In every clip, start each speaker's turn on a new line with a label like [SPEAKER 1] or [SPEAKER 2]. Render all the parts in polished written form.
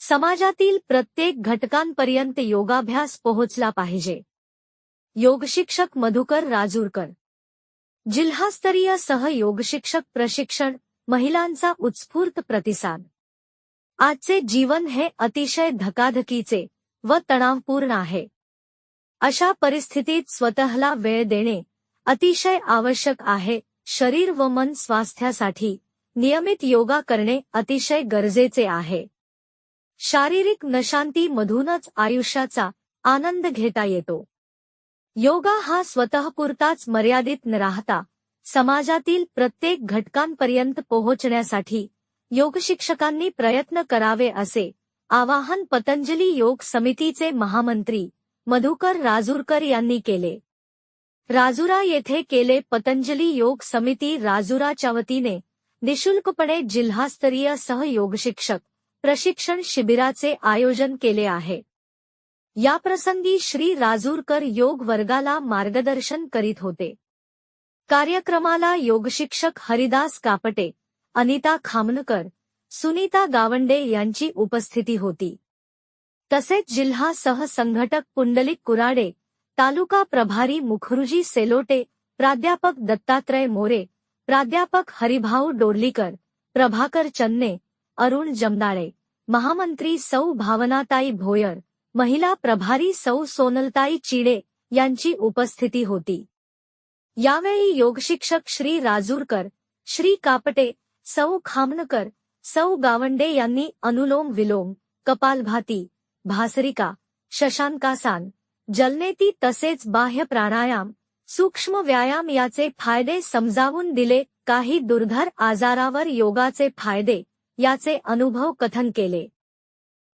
[SPEAKER 1] समाजातील प्रत्येक घटकांपर्यंत योगाभ्यास पोहोचला पाहिजे. योगशिक्षक मधुकर राजूरकर. जिल्हास्तरीय सहयोगशिक्षक प्रशिक्षण, महिलांचा उत्स्फूर्त प्रतिसाद. आजचे जीवन हे अतिशय धकाधकीचे व तणावपूर्ण आहे. अशा परिस्थितीत स्वतःला वेळ देणे अतिशय आवश्यक आहे. शरीर व मन स्वास्थ्यासाठी नियमित योगा करणे अतिशय गरजेचे आहे. शारीरिक नशांतीमधूनच आयुष्याचा आनंद घेता येतो. योगा हा स्वतःपुरताच मर्यादित न राहता समाजातील प्रत्येक घटकांपर्यंत पोहोचण्यासाठी योगशिक्षकांनी प्रयत्न करावे असे आवाहन पतंजली योग समितीचे महामंत्री मधुकर राजूरकर यांनी केले. राजुरा येथे केले. पतंजली योग समिती राजुराच्या वतीने निशुल्कपणे जिल्हास्तरीय सहयोगशिक्षक प्रशिक्षण शिबिराचे आयोजन केले आहे. याप्रसंगी श्री राजूरकर योग वर्गाला मार्गदर्शन करीत होते. कार्यक्रमाला योगशिक्षक हरिदास कापटे, अनिता खामनकर, सुनीता गावंडे यांची उपस्थिती होती. तसेच जिल्हा सहसंघटक पुंडलिक कुराडे, तालुका प्रभारी मुखरुजी सेलोटे, प्राध्यापक दत्तात्रय मोरे, प्राध्यापक हरिभाऊ डोर्लीकर, प्रभाकर चन्ने, अरुण जमदाळे, महामंत्री सौ भावनाताई भोयर, महिला प्रभारी सौ सोनलताई चिडे यांची उपस्थिती होती. यावेळी योगशिक्षक श्री राजूरकर, श्री कापटे, सौ खामनकर, सौ गावंडे यांनी अनुलोम विलोम, कपालभाती, भासरिका, शशांकासन, जलनेती तसेच बाह्य प्राणायाम, सूक्ष्म व्यायाम याचे फायदे समजावून दिले. काही दुर्धर आजारावर योगाचे फायदे याचे अनुभव कथन केले.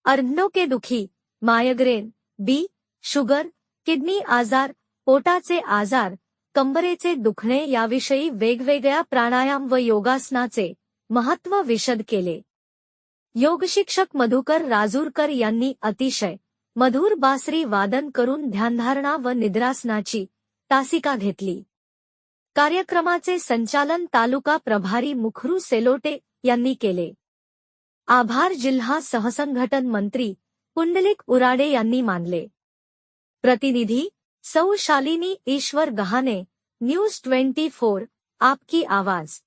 [SPEAKER 1] अर्धडोकेदुखी, मायग्रेन, बी, शुगर, किडनी आजार, पोटाचे आजार, कंबरेचे दुखणे याविषयी वेगवेगळ्या प्राणायाम व योगासनाचे महत्त्व विशद केले. योगशिक्षक मधुकर राजूरकर यांनी अतिशय मधुर बासरी वादन करून ध्यानधारणा व निद्रासनाची तासिका घेतली. कार्यक्रमाचे संचालन तालुका प्रभारी मुखरू सेलोटे यांनी केले. आभार जिल्हा सहसंघटन मंत्री पुंडलिक उराडे यांनी मानले. प्रतिनिधी सौ शालिनी ईश्वर गहाने, न्यूज 24, आपकी आवाज.